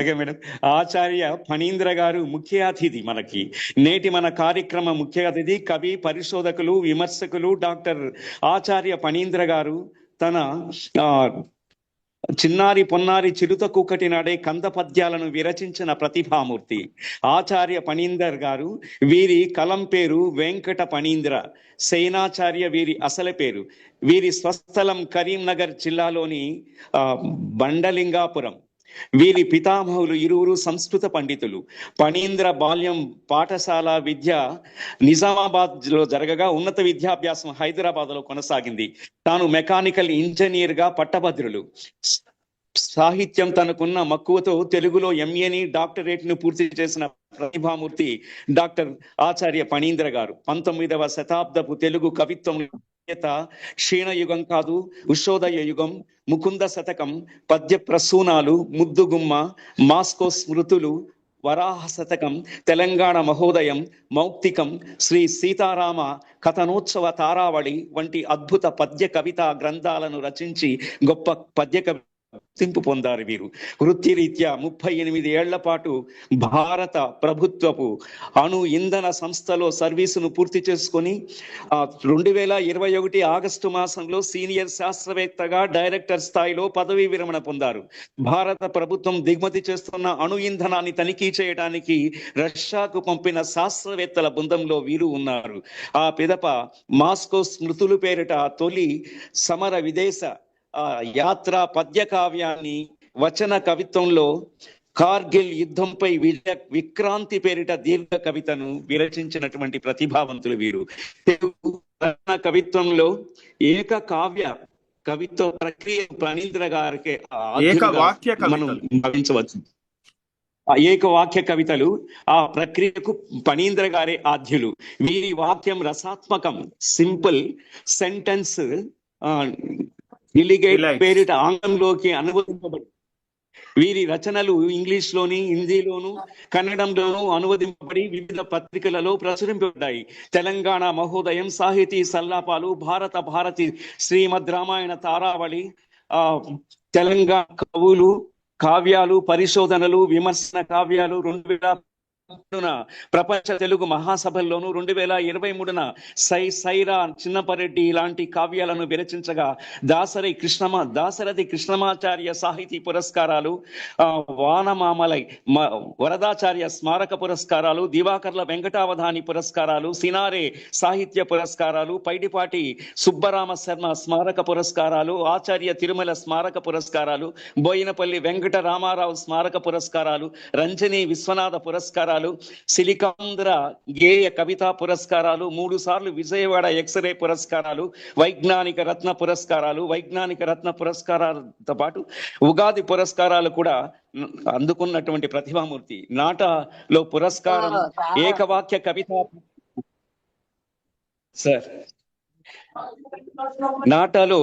అలాగే మేడం. ఆచార్య ఫణీంద్ర గారు ముఖ్య అతిథి మనకి. నేటి మన కార్యక్రమ ముఖ్య అతిథి కవి, పరిశోధకులు, విమర్శకులు డాక్టర్ ఆచార్య ఫణీంద్ర గారు. తన ఆ, చిన్నారి పొన్నారి చిరుత కూకటి నాడే కంద పద్యాలను విరచించిన ప్రతిభామూర్తి ఆచార్య ఫణీందర్ గారు. వీరి కలం పేరు వెంకట ఫణీంద్ర సేనాచార్య. వీరి అసలు పేరు. వీరి స్వస్థలం కరీంనగర్ జిల్లాలోని ఆ, బండలింగాపురం. వీరి పితామహులు ఇరువురు సంస్కృత పండితులు. ఫణీంద్ర బాల్యం పాఠశాల విద్య నిజామాబాద్ లో జరగగా ఉన్నత విద్యాభ్యాసం హైదరాబాద్ లో కొనసాగింది. తాను మెకానికల్ ఇంజనీర్ గా పట్టభద్రులు. సాహిత్యం తనకున్న మక్కువతో తెలుగులో ఎంఏని డాక్టరేట్ ను పూర్తి చేసిన ప్రతిభామూర్తి డాక్టర్ ఆచార్య ఫణీంద్ర గారు. 19వ శతాబ్దపు తెలుగు కవిత్వం క్షీణయుగం కాదు, ఉషోదయ యుగం, ముకుంద శతకం, పద్య ప్రసూనాలు, ముద్దుగుమ్మ, మాస్కో స్మృతులు, వరాహ శతకం, తెలంగాణ మహోదయం, మౌక్తికం, శ్రీ సీతారామ కథనోత్సవ తారావళి వంటి అద్భుత పద్య కవితా గ్రంథాలను రచించి గొప్ప పద్య కవి గుర్తింపు పొందారు వీరు. వృత్తిరీత్యా 38 ఏళ్ల పాటు భారత ప్రభుత్వపు అణు ఇంధన సంస్థలో సర్వీసును పూర్తి చేసుకొని 2021 ఆగస్టు మాసంలో సీనియర్ శాస్త్రవేత్తగా డైరెక్టర్ స్థాయిలో పదవీ విరమణ పొందారు. భారత ప్రభుత్వం దిగుమతి చేస్తున్న అణు ఇంధనాన్ని తనిఖీ చేయడానికి రష్యాకు పంపిన శాస్త్రవేత్తల బృందంలో వీరు ఉన్నారు. ఆ పిదప మాస్కో స్మృతులు పేరిట తొలి సమర విదేశ యాత్ర పద్య కావ్యాన్ని వచన కవిత్వంలో కార్గిల్ యుద్ధంపై విక్రాంతి పేరిట దీర్ఘ కవితను విరచించినటువంటి ప్రతిభావంతులు వీరు. తెలుగు కవిత్వంలో ఏక కావ్య కవిత్వ ప్రక్రియ ఫణీంద్ర గారికి మనం భావించవచ్చు. ఏక వాక్య కవితలు ఆ ప్రక్రియకు ఫణీంద్ర గారే ఆద్యులు. వీరి వాక్యం రసాత్మకం, సింపుల్ సెంటెన్స్ డిలిగేట్ పేరిట ఆంగ్లంలోకి అనువదింపబడి వీరి రచనలు ఇంగ్లీష్ లోని, హిందీలోను, కన్నడంలోను అనువదింపబడి వివిధ పత్రికలలో ప్రచురింపబడ్డాయి. తెలంగాణ మహోదయం, సాహితీ సల్లాపాలు, భారత భారతి, శ్రీమద్ రామాయణ తారావళి, తెలంగాణ కవులు, కావ్యాలు, పరిశోధనలు, విమర్శన కావ్యాలు 2000 ప్రపంచ తెలుగు మహాసభల్లోను 2023 సైరా చిన్నపరెడ్డి లాంటి కావ్యాలను విరచించగా దాశరథి కృష్ణమాచార్య సాహితీ పురస్కారాలు, వానమామలై వరదాచార్య స్మారక పురస్కారాలు, దివాకర్ల వెంకటావధాని పురస్కారాలు, సినారే సాహిత్య పురస్కారాలు, పైడిపాటి సుబ్బరామ శర్మ స్మారక పురస్కారాలు, ఆచార్య తిరుమల స్మారక పురస్కారాలు, బోయినపల్లి వెంకట రామారావు స్మారక పురస్కారాలు, రంజని విశ్వనాథ పురస్కారాలు, సిలికాంధ్ర గేయ కవితా పురస్కారాలు, 3 సార్లు విజయవాడ ఎక్స్రే పురస్కారాలు, వైజ్ఞానిక రత్న పురస్కారాలతో పాటు ఉగాది పురస్కారాలు కూడా అందుకున్నటువంటి ప్రతిభామూర్తి. నాటలో పురస్కారం ఏకవాక్య కవిత సార్ నాటాలో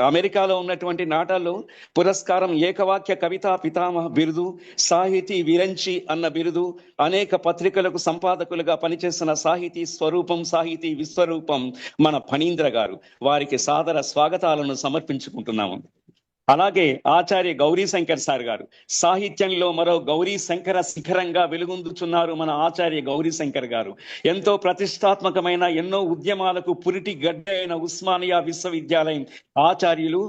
అమెరికాలో ఉన్నటువంటి నాటాలో పురస్కారం ఏకవాక్య కవితా పితామహ బిరుదు, సాహితీ విరంచి అన్న బిరుదు, అనేక పత్రికలకు సంపాదకులుగా పనిచేసిన సాహితీ స్వరూపం, సాహితీ విశ్వరూపం మన ఫణీంద్ర గారు. వారికి సాదర స్వాగతాలను సమర్పించుకుంటున్నాము. అలాగే ఆచార్య గౌరీ శంకర్ సార్ గారు సాహిత్యంలో మరో గౌరీ శంకర శిఖరంగా వెలుగొందుచున్నారు. మన ఆచార్య గౌరీ శంకర్ గారు ఎంతో ప్రతిష్టాత్మకమైన ఎన్నో ఉద్యమాలకు పురిటి గడ్డ అయిన ఉస్మానియా విశ్వవిద్యాలయం ఆచార్యులు,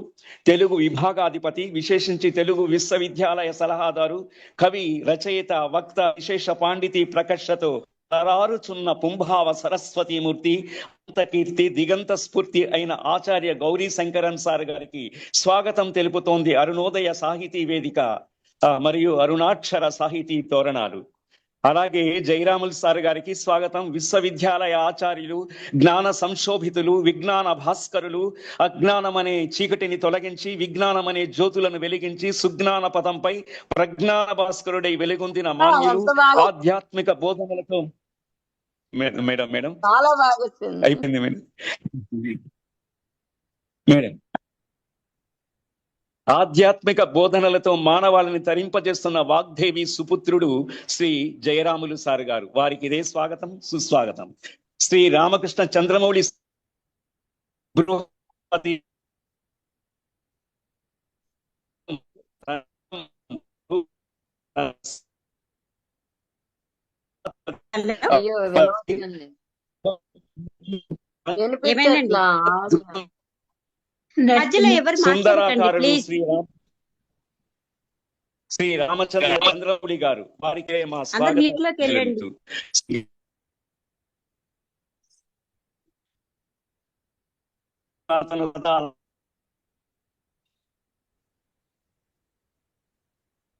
తెలుగు విభాగాధిపతి, విశేషించి తెలుగు విశ్వవిద్యాలయ సలహాదారు, కవి, రచయిత, వక్త, విశేష పాండితి ప్రకర్షతో తరారుచున్న పుంభావ సరస్వతీమూర్తి, కీర్తి, దిగంత స్ఫూర్తి అయిన ఆచార్య గౌరీ శంకరన్ సార్ గారికి స్వాగతం తెలుపుతోంది అరుణోదయ సాహితీ వేదిక మరియు అరుణాక్షర సాహితీ తోరణాలు. అలాగే జయరాములు సార్ గారికి స్వాగతం. విశ్వవిద్యాలయ ఆచార్యులు, జ్ఞాన సంశోభితులు, విజ్ఞాన భాస్కరులు, అజ్ఞానం అనే చీకటిని తొలగించి విజ్ఞానం అనే జ్యోతులను వెలిగించి సుజ్ఞాన పదంపై ప్రజ్ఞాన భాస్కరుడై వెలుగొందిన మాన్యులు, ఆధ్యాత్మిక బోధనలతో మేడం చాలా బాగా అయిపోయింది మేడం. ఆధ్యాత్మిక బోధనలతో మానవాళిని తరింపజేస్తున్న వాగ్దేవి సుపుత్రుడు శ్రీ జయరాములు సార్ గారు. వారికి ఇదే స్వాగతం, సుస్వాగతం. శ్రీ రామకృష్ణ చంద్రమౌళి హలో, అయ్యో వినవట్లేదు, ఏమైందండి? వినిపించట్లా. మధ్యలో ఎవరు మాట్లాడకండి సుందరాకారులు ప్లీజ్. శ్రీ రామచంద్ర చంద్రపుడి గారు, వారికి మా అందరు స్వాగతం మ్యూట్ లోకి వెళ్ళండి. తెలుపుతూ.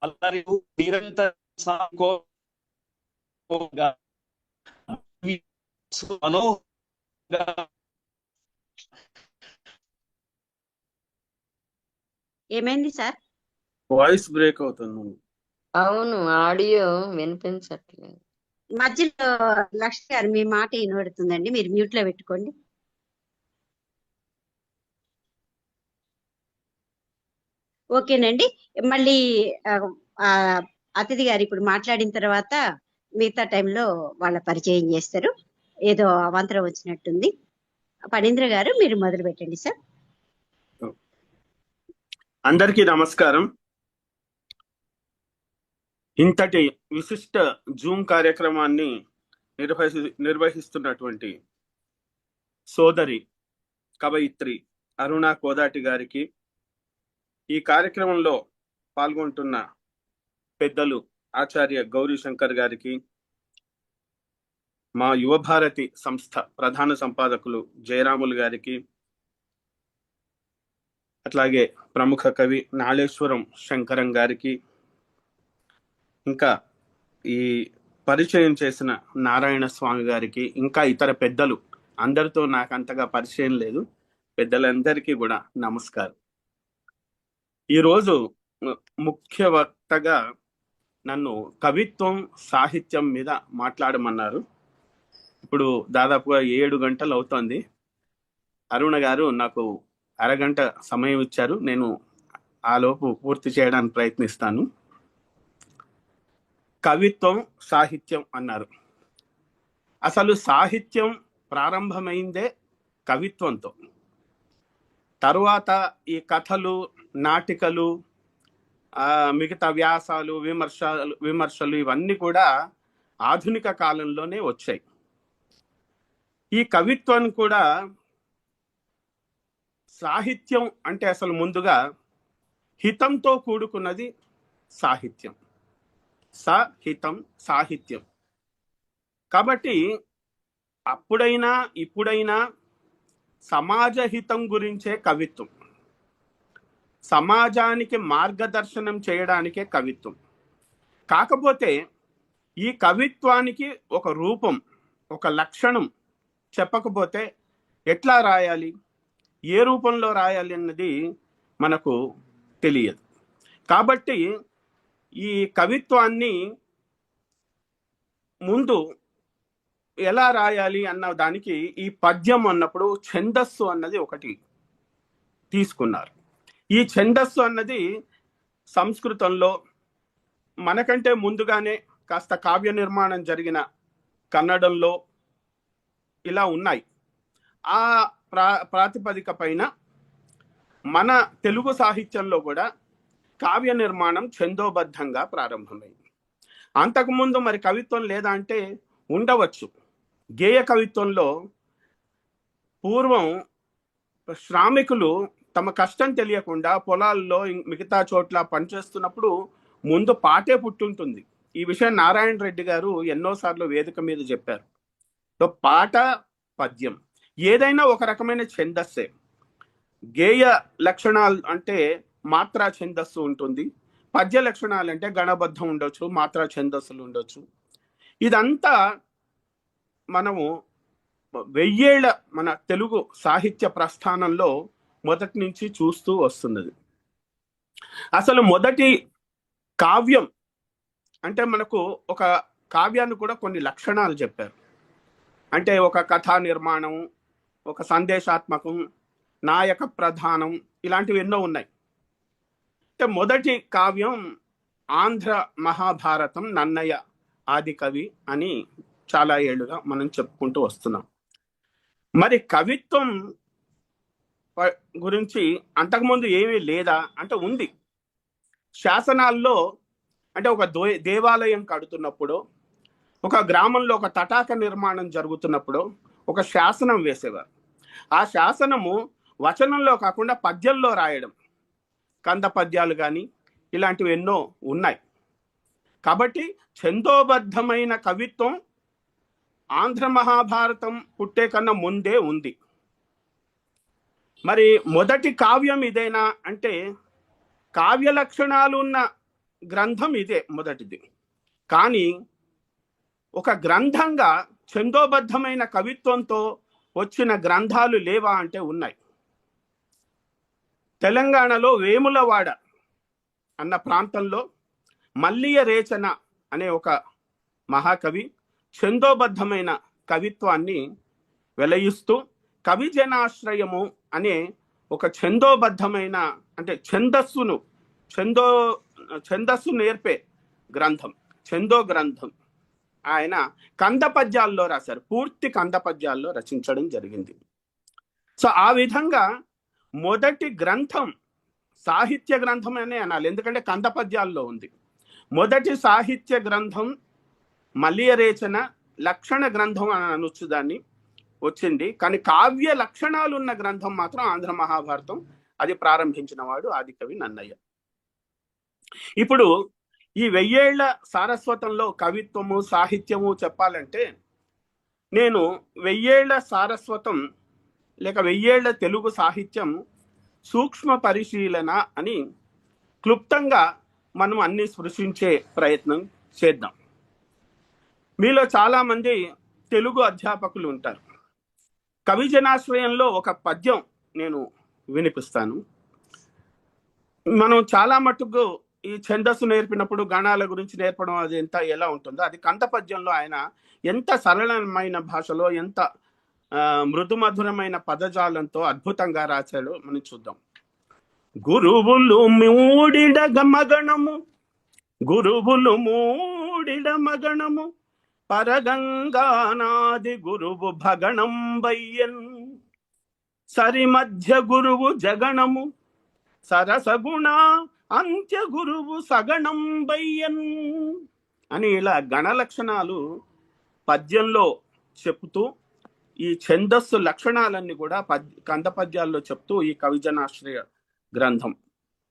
అల్లరి నిరంతర ఏమైంది సార్? వాయిస్ బ్రేక్ అవుతుంది. అవును, ఆడియో వినిపించట్లేదు. మధ్యలో లక్ష్మి గారు మీ మాట వినబడుతుందండి, మీరు మ్యూట్ లో పెట్టుకోండి. ఓకేనండి. మళ్ళీ ఆ, ఆ, అతిథి గారు ఇప్పుడు మాట్లాడిన తర్వాత మిగతా టైంలో వాళ్ళ పరిచయం చేస్తారు. ఏదో అవాంతరం వచ్చినట్టుంది. ఫణీంద్ర గారు మీరు మొదలు పెట్టండి సార్. అందరికీ నమస్కారం. ఇంతటి విశిష్ట జూమ్ కార్యక్రమాన్ని నిర్వహిస్తున్నటువంటి సోదరి కవయిత్రి అరుణ కోదాటి గారికి, ఈ కార్యక్రమంలో పాల్గొంటున్న పెద్దలు ఆచార్య గౌరీ శంకర్ గారికి, మా యువభారతి సంస్థ ప్రధాన సంపాదకులు జయరాములు గారికి, అట్లాగే ప్రముఖ కవి నాళేశ్వరం శంకరం గారికి, ఇంకా ఈ పరిచయం చేసిన నారాయణ స్వామి గారికి, ఇంకా ఇతర పెద్దలు, అందరితో నాకు అంతగా పరిచయం లేదు, పెద్దలందరికీ కూడా నమస్కారం. ఈరోజు ముఖ్య వక్తగా నన్ను కవిత్వం సాహిత్యం మీద మాట్లాడమన్నారు. ఇప్పుడు దాదాపుగా 7 గంటలు అవుతోంది. అరుణ గారు నాకు అరగంట సమయం ఇచ్చారు, నేను ఆలోపు పూర్తి చేయడానికి ప్రయత్నిస్తాను. కవిత్వం సాహిత్యం అన్నారు. అసలు సాహిత్యం ప్రారంభమైందే కవిత్వంతో. తరువాత ఈ కథలు, నాటికలు, మిగతా వ్యాసాలు, విమర్శలు ఇవన్నీ కూడా ఆధునిక కాలంలోనే వచ్చాయి. ఈ కవిత్వాన్ని కూడా సాహిత్యం అంటే అసలు ముందుగా హితంతో కూడుకున్నది సాహిత్యం. సహితం సాహిత్యం. కాబట్టి అప్పుడైనా ఇప్పుడైనా సమాజ హితం గురించే కవిత్వం, సమాజానికి మార్గదర్శనం చేయడానికే కవిత్వం. కాకపోతే ఈ కవిత్వానికి ఒక రూపం, ఒక లక్షణం చెప్పకపోతే ఎట్లా రాయాలి, ఏ రూపంలో రాయాలి అన్నది మనకు తెలియదు. కాబట్టి ఈ కవిత్వాన్ని ముందు ఎలా రాయాలి అన్న దానికి ఈ పద్యం అన్నప్పుడు ఛందస్సు అన్నది ఒకటి తీసుకున్నారు. ఈ ఛందస్సు అన్నది సంస్కృతంలో మనకంటే ముందుగానే కాస్త కావ్య నిర్మాణం జరిగిన కన్నడంలో ఇలా ఉన్నాయి. ఆ ప్రాతిపదిక పైన మన తెలుగు సాహిత్యంలో కూడా కావ్య నిర్మాణం ఛందోబద్ధంగా ప్రారంభమైంది. అంతకుముందు మరి కవిత్వం లేదా అంటే ఉండవచ్చు. గేయ కవిత్వంలో పూర్వం శ్రామికులు తమ కష్టం తెలియకుండా పొలాల్లో మిగతా చోట్ల పనిచేస్తున్నప్పుడు ముందు పాటే పుట్టుంటుంది. ఈ విషయం నారాయణ రెడ్డి గారు ఎన్నోసార్లు వేదిక మీద చెప్పారు. సో పాట, పద్యం ఏదైనా ఒక రకమైన ఛందస్సే. గేయ లక్షణాలు అంటే మాత్రా ఛందస్సు ఉంటుంది, పద్య లక్షణాలు అంటే గణబద్ధం ఉండొచ్చు, మాత్రా ఛందస్సులు ఉండొచ్చు. ఇదంతా మనము 1000 ఏళ్ల మన తెలుగు సాహిత్య ప్రస్థానంలో మొదటి నుంచి చూస్తూ వస్తున్నది. అసలు మొదటి కావ్యం అంటే మనకు ఒక కావ్యాన్ని కూడా కొన్ని లక్షణాలు చెప్పారు. అంటే ఒక కథా నిర్మాణం, ఒక సందేశాత్మకం, నాయక ప్రధానం, ఇలాంటివి ఎన్నో ఉన్నాయి. అంటే మొదటి కావ్యం ఆంధ్ర మహాభారతం, నన్నయ్య ఆది కవి అని చాలా ఏళ్ళుగా మనం చెప్పుకుంటూ వస్తున్నాం. మరి కవిత్వం గురించి అంతకుముందు ఏమీ లేదా అంటే ఉంది. శాసనాల్లో అంటే ఒక దేవాలయం కడుతున్నప్పుడు, ఒక గ్రామంలో ఒక తటాక నిర్మాణం జరుగుతున్నప్పుడు ఒక శాసనం వేసేవారు. ఆ శాసనము వచనంలో కాకుండా పద్యంలో రాయడం, కంద పద్యాలు కానీ ఇలాంటివి ఎన్నో ఉన్నాయి. కాబట్టి ఛందోబద్ధమైన కవిత్వం ఆంధ్ర మహాభారతం పుట్టే కన్నా ముందే ఉంది. మరి మొదటి కావ్యం ఇదేనా అంటే కావ్య లక్షణాలు ఉన్న గ్రంథం ఇదే మొదటిది. కానీ ఒక గ్రంథంగా ఛందోబద్ధమైన కవిత్వంతో వచ్చిన గ్రంథాలు లేవా అంటే ఉన్నాయి. తెలంగాణలో వేములవాడ అన్న ప్రాంతంలో మల్లియ రేచన అనే ఒక మహాకవి ఛందోబద్ధమైన కవిత్వాన్ని వెలయిస్తూ కవిజనాశ్రయము అనే ఒక ఛందోబద్ధమైన అంటే ఛందస్సు నేర్పే గ్రంథం, ఛందో గ్రంథం ఆయన కంద పద్యాల్లో రాశారు. పూర్తి కంద పద్యాల్లో రచించడం జరిగింది. సో ఆ విధంగా మొదటి గ్రంథం సాహిత్య గ్రంథం అనే అనాలి, ఎందుకంటే కంద పద్యాల్లో ఉంది. మొదటి సాహిత్య గ్రంథం మల్లియ రేచన లక్షణ గ్రంథం అని అనొచ్చు దాన్ని, వచ్చింది. కానీ కావ్య లక్షణాలు ఉన్న గ్రంథం మాత్రం ఆంధ్ర మహాభారతం. అది ప్రారంభించిన వాడు ఆదికవి నన్నయ్య. ఇప్పుడు ఈ 1000 ఏళ్ల సారస్వతంలో కవిత్వము సాహిత్యము చెప్పాలంటే నేను 1000 ఏళ్ల సారస్వతం లేక 1000 ఏళ్ల తెలుగు సాహిత్యం సూక్ష్మ పరిశీలన అని క్లుప్తంగా మనం అన్ని స్పృశించే ప్రయత్నం చేద్దాం. మీలో చాలా మంది తెలుగు అధ్యాపకులు ఉంటారు. కవిజనాశ్రయంలో ఒక పద్యం నేను వినిపిస్తాను. మనం చాలా మటుకు ఈ ఛందస్సు నేర్పినప్పుడు గణాల గురించి నేర్పడం అది ఎలా ఉంటుందో అది కంద పద్యంలో ఆయన ఎంత సరళమైన భాషలో ఎంత మృదుమధురమైన పదజాలంతో అద్భుతంగా రాశాడో మనం చూద్దాం. గురువులు మూడిడ మగణము పరగంగానాది గురువు భగణం బయ్యన్ సరి మధ్య గురువు జగణము సరసగుణ అంత్య గురువు సగణం బయ్యన్ అని ఇలా గణ లక్షణాలు పద్యంలో చెప్తూ ఈ ఛందస్సు లక్షణాలన్నీ కూడా కంద పద్యాల్లో చెప్తూ ఈ కవిజనాశ్రయ గ్రంథం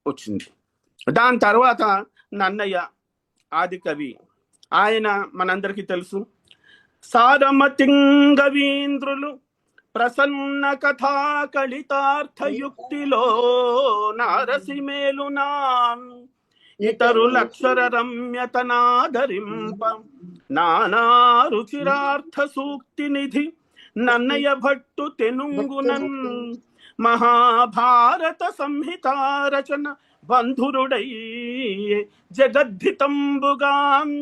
వచ్చింది. దాని తర్వాత నన్నయ్య ఆదికవి, ఆయన మనందరికీ తెలుసు. సారమతింగవీంద్రులు ప్రసన్న కథా కలితార్థయుక్తిలో నారసిమేలునాన్ ఇతరులక్షర రమ్యతనాదరింప నానా రుచిరార్థ సూక్తి నిధి నన్నయ భట్టు తెనుంగునన్ మహాభారత సంహితారచన బంధురుడై జగద్ధితంబుగాన్.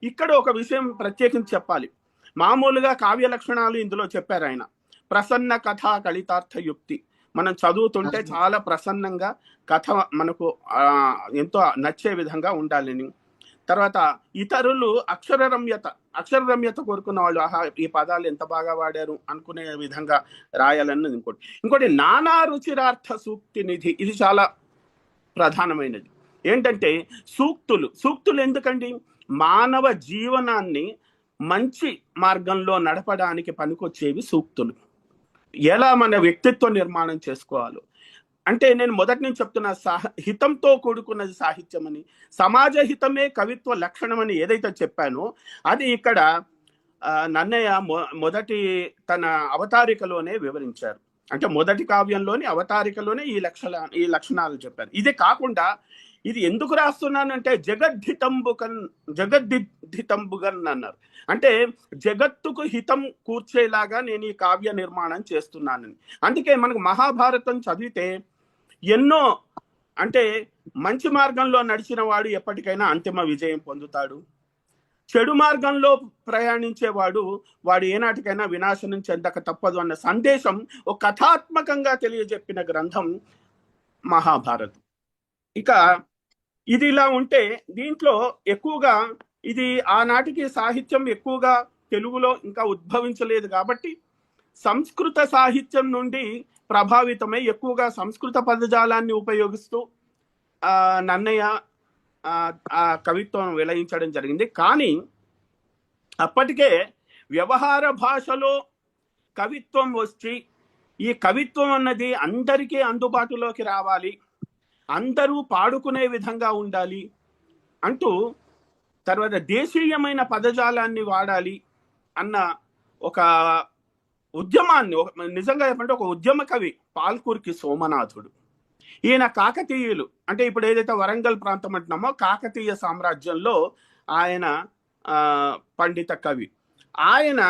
ఇక్కడ ఒక విషయం ప్రత్యేకించి చెప్పాలి. మామూలుగా కావ్య లక్షణాలు ఇందులో చెప్పారు ఆయన. ప్రసన్న కథా కలితార్థయుక్తి మనం చదువుతుంటే చాలా ప్రసన్నంగా కథ మనకు ఎంతో నచ్చే విధంగా ఉండాలని. తర్వాత ఇతరులు అక్షర రమ్యత కోరుకున్న వాళ్ళు ఆహా ఈ పదాలు ఎంత బాగా వాడారు అనుకునే విధంగా రాయాలని. ఇంకోటి నానా రుచిరార్థ సూక్తి నిధి, ఇది చాలా ప్రధానమైనది. ఏంటంటే సూక్తులు ఎందుకండి? మానవ జీవనాన్ని మంచి మార్గంలో నడపడానికి పనికొచ్చేవి సూక్తులు. ఎలా మన వ్యక్తిత్వ నిర్మాణం చేసుకోవాలో అంటే నేను మొదటి నుంచి చెప్తున్న హితంతో కూడుకున్నది సాహిత్యం అని, సమాజ హితమే కవిత్వ లక్షణం అని ఏదైతే చెప్పానో అది ఇక్కడ నన్నయ్య మొదటి తన అవతారికలోనే వివరించారు. అంటే మొదటి కావ్యంలోని అవతారికలోనే ఈ లక్షణాలు చెప్పారు. ఇది కాకుండా ఇది ఎందుకు రాస్తున్నానంటే జగద్ధితంబుగన్ అన్నారు. అంటే జగత్తుకు హితం కూర్చేలాగా నేను ఈ కావ్య నిర్మాణం చేస్తున్నానని. అందుకే మనకు మహాభారతం చదివితే ఎన్నో అంటే మంచి మార్గంలో నడిచిన వాడు ఎప్పటికైనా అంతిమ విజయం పొందుతాడు, చెడు మార్గంలో ప్రయాణించేవాడు ఏనాటికైనా వినాశనం చెందక తప్పదు అన్న సందేశం ఒక కథాత్మకంగా తెలియజెప్పిన గ్రంథం మహాభారతం. ఇక ఇది ఇలా ఉంటే దీంట్లో ఎక్కువగా ఇది ఆనాటికి సాహిత్యం ఎక్కువగా తెలుగులో ఇంకా ఉద్భవించలేదు కాబట్టి సంస్కృత సాహిత్యం నుండి ప్రభావితమై ఎక్కువగా సంస్కృత పదజాలాన్ని ఉపయోగిస్తూ నన్నయ్య ఆ కవిత్వం వెలయించడం జరిగింది. కానీ అప్పటికే వ్యవహార భాషలో కవిత్వం వచ్చి ఈ కవిత్వం అన్నది అందరికీ అందుబాటులోకి రావాలి, అందరూ పాడుకునే విధంగా ఉండాలి అంటూ తర్వాత దేశీయమైన పదజాలాన్ని వాడాలి అన్న ఒక ఉద్యమాన్ని, నిజంగా చెప్పంటే ఒక ఉద్యమ కవి పాల్కురికి సోమనాథుడు. ఈయన కాకతీయులు అంటే ఇప్పుడు ఏదైతే వరంగల్ ప్రాంతం అంటున్నామో కాకతీయ సామ్రాజ్యంలో ఆయన పండిత కవి. ఆయన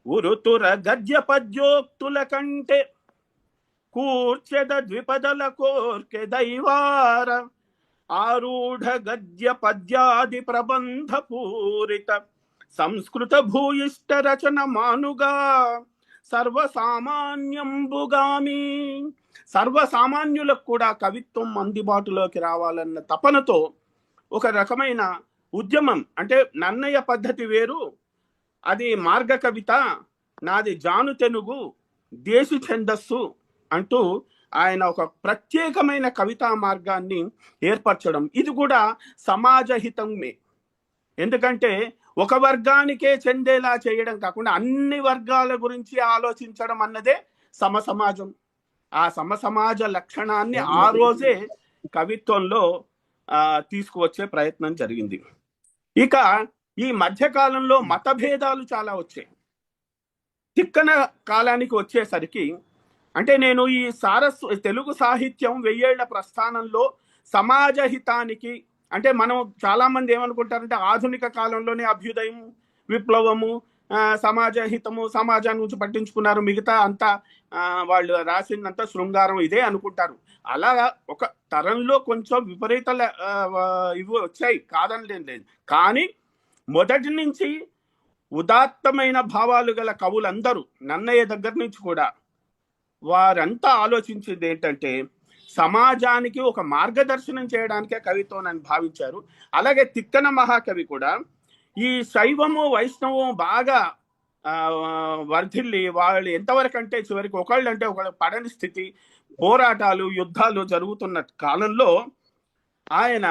ఉరుతుర గద్య పద్యోక్తుల కంటే కూర్చెద ద్విపదల కోర్కె దైవార ఆరూఢ గద్య పద్యాది ప్రబంధ పూరిత సంస్కృత భూయిష్ట రచన మానుగా సర్వసామాన్యంబుగామి. సర్వసామాన్యులకు కూడా కవిత్వం అందుబాటులోకి రావాలన్న తపనతో ఒక రకమైన ఉద్యమం, అంటే నన్నయ్య పద్ధతి వేరు, అది మార్గ కవిత, నాది జాను తెనుగు, దేశి ఛందస్సు అంటూ ఆయన ఒక ప్రత్యేకమైన కవితా మార్గాన్ని ఏర్పరచడం. ఇది కూడా సమాజ హితమే. ఎందుకంటే ఒక వర్గానికే చెందేలా చేయడం కాకుండా అన్ని వర్గాల గురించి ఆలోచించడం అన్నదే సమసమాజం. ఆ సమసమాజ లక్షణాన్ని ఆ రోజే కవిత్వంలో తీసుకువచ్చే ప్రయత్నం జరిగింది. ఇక ఈ మధ్యకాలంలో మతభేదాలు చాలా వచ్చాయి. తిక్కన కాలానికి వచ్చేసరికి, అంటే నేను ఈ తెలుగు సాహిత్యం 1000 ఏళ్ల ప్రస్థానంలో సమాజ హితానికి, అంటే మనం చాలా మంది ఏమనుకుంటారంటే ఆధునిక కాలంలోనే అభ్యుదయం, విప్లవము, సమాజ హితము, సమాజాన్ని గురించి పట్టించుకున్నారు, మిగతా అంతా వాళ్ళు రాసిందంతా శృంగారం ఇదే అనుకుంటారు. అలా ఒక తరంలో కొంచెం విపరీత ఇవి వచ్చాయి, కాదని లేదు. కానీ మొదటి నుంచి ఉదాత్తమైన భావాలు గల కవులందరూ నన్నయ్య దగ్గర నుంచి కూడా వారంతా ఆలోచించింది ఏంటంటే సమాజానికి ఒక మార్గదర్శనం చేయడానికే కవిత్వం అని భావించారు. అలాగే తిక్కన మహాకవి కూడా ఈ శైవము వైష్ణవం బాగా వర్ధిల్లి వాళ్ళు ఎంతవరకు అంటే చివరికి ఒకళ్ళంటే ఒకళ్ళు పడని స్థితి, పోరాటాలు, యుద్ధాలు జరుగుతున్న కాలంలో ఆయన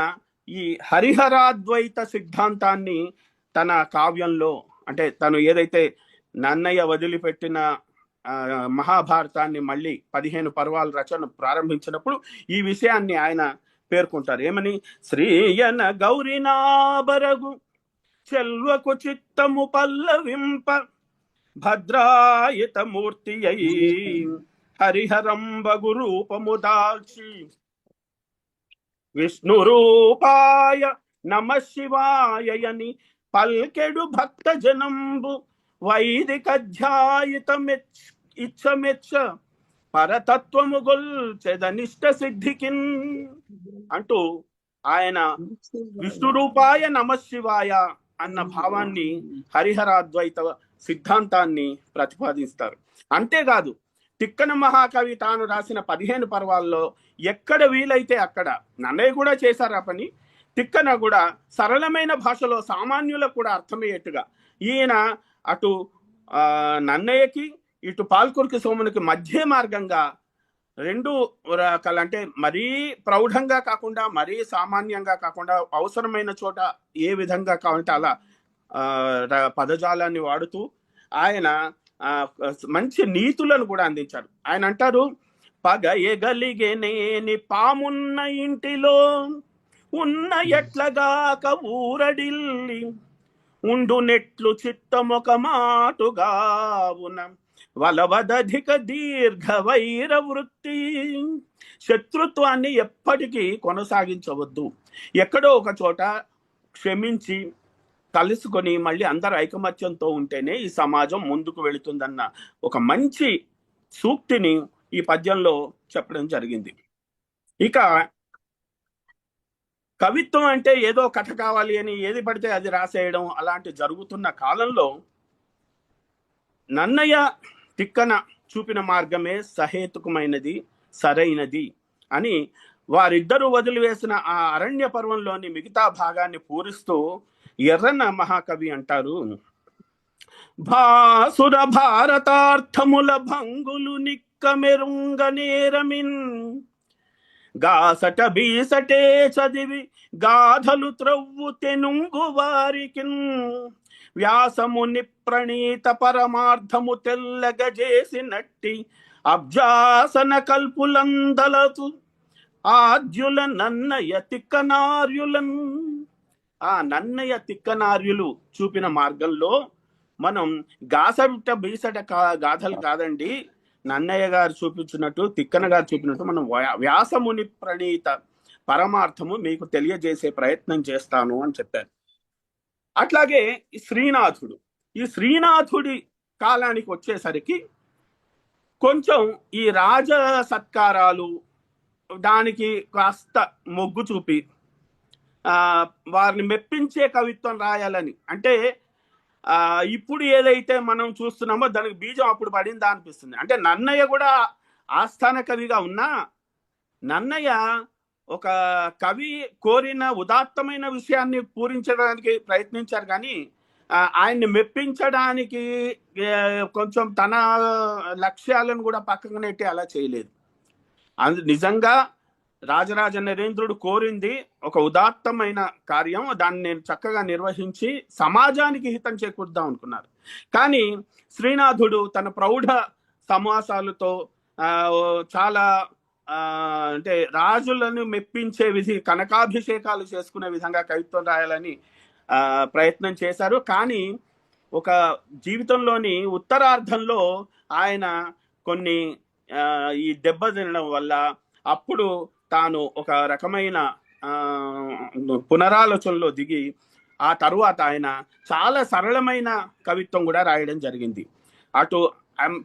ఈ హరిహరాద్వైత సిద్ధాంతాన్ని తన కావ్యంలో, అంటే తను ఏదైతే నన్నయ్య వదిలిపెట్టిన మహాభారతాన్ని మళ్ళీ 15 పర్వాల రచన ప్రారంభించినప్పుడు ఈ విషయాన్ని ఆయన పేర్కొంటారు. ఏమని? శ్రీయన గౌరినాబరగు చెల్వకు చిత్తము పల్లవింప భద్రాయత మూర్తి అయి హరిహరంబగు రూపము దాల్చి విష్ణు రూపాయ నమ శివాయని పల్కెడు భక్త జనంబు వైదిక ధ్యాయిత ఇచ్చమెచ్చ పరతత్వము గొల్చెదనిష్ట సిద్ధికిన్ అంటూ ఆయన విష్ణు రూపాయ నమ శివాయ అన్న భావాన్ని, హరిహరాద్వైత సిద్ధాంతాన్ని ప్రతిపాదిస్తారు. అంతేకాదు తిక్కన మహాకవి తాను రాసిన 15 పర్వాల్లో ఎక్కడ వీలైతే అక్కడ, నన్నయ్య కూడా చేశారు ఆ పని, తిక్కన కూడా సరళమైన భాషలో సామాన్యులకు కూడా అర్థమయ్యేట్టుగా ఈయన అటు నన్నయ్యకి ఇటు పాల్కురికి సోమునికి మధ్య మార్గంగా రెండు రకాల, అంటే మరీ ప్రౌఢంగా కాకుండా మరీ సామాన్యంగా కాకుండా అవసరమైన చోట ఏ విధంగా కావాలంటే అలా పదజాలాన్ని వాడుతూ ఆయన మంచి నీతులను కూడా అందించారు. ఆయన అంటారు, పగ ఎగలిగేనేని పామున్న ఇంటిలో ఉన్న ఎట్లగాక ఊరడిల్లి ఉండు నెట్లు చిత్తమొక మాటుగావున వలవదధిక దీర్ఘ వైర వృత్తి. శత్రుత్వాన్ని ఎప్పటికీ కొనసాగించవద్దు, ఎక్కడో ఒక చోట క్షమించి కలుసుకొని మళ్ళీ అందరు ఐకమత్యంతో ఉంటేనే ఈ సమాజం ముందుకు వెళుతుందన్న ఒక మంచి సూక్తిని ఈ పద్యంలో చెప్పడం జరిగింది. ఇక కవిత్వం అంటే ఏదో కథ కావాలి అని ఏది పడితే అది రాసేయడం అలాంటి జరుగుతున్న కాలంలో నన్నయ్య తిక్కన చూపిన మార్గమే సహేతుకమైనది, సరైనది అని వారిద్దరూ వదిలివేసిన ఆ అరణ్య పర్వంలోని మిగతా భాగాన్ని పూరిస్తూ ఎర్రన్న మహాకవి అంటారు, భాసుర భారతార్థముల భంగులు నిక్కమెరుంగ నేరమిన్ గాసట బీసటే చదివి గాథలు త్రవ్వు తెనుంగు వారికి వ్యాసముని ప్రణీత పరమార్థము తెల్లగజేసినట్టి అబ్జాసన కల్పులందలతు ఆద్యుల నన్నయ తిక్కనార్యులన్. ఆ నన్నయ తిక్కనార్యులు చూపిన మార్గంలో మనం గాసట బీసట గాథలు కాదండి, నన్నయ్య గారు చూపించినట్టు, తిక్కన గారు చూపినట్టు మనం వ్యాసముని ప్రణీత పరమార్థము మీకు తెలియజేసే ప్రయత్నం చేస్తాను అని చెప్పారు. అట్లాగే ఈ శ్రీనాథుడు, ఈ శ్రీనాథుడి కాలానికి వచ్చేసరికి కొంచెం ఈ రాజ సత్కారాలు దానికి కాస్త మొగ్గు చూపి వారిని మెప్పించే కవిత్వం రాయాలని, అంటే ఇప్పుడు ఏదైతే మనం చూస్తున్నామో దానికి బీజం అప్పుడు పడిందా అనిపిస్తుంది. అంటే నన్నయ్య కూడా ఆస్థాన కవిగా ఉన్నా, నన్నయ్య ఒక కవి కోరిన ఉదాత్తమైన విషయాన్ని పూరించడానికి ప్రయత్నించారు, కానీ ఆయన్ని మెప్పించడానికి కొంచెం తన లక్ష్యాలను కూడా పక్కకు నెట్టి అలా చేయలేదు. నిజంగా రాజరాజ నరేంద్రుడు కోరింది ఒక ఉదాత్తమైన కార్యం, దాన్ని నేను చక్కగా నిర్వహించి సమాజానికి హితం చేకూర్దాం అనుకున్నారు. కానీ శ్రీనాథుడు తన ప్రౌఢ సమాసాలతో చాలా అంటే రాజులను మెప్పించే కనకాభిషేకాలు చేసుకునే విధంగా కవిత్వం రాయాలని ప్రయత్నం చేశారు. కానీ ఒక జీవితంలోని ఉత్తరార్ధంలో ఆయన కొన్ని ఈ దెబ్బ తినడం వల్ల అప్పుడు తాను ఒక రకమైన పునరాలోచనలో దిగి ఆ తరువాత ఆయన చాలా సరళమైన కవిత్వం కూడా రాయడం జరిగింది. అటు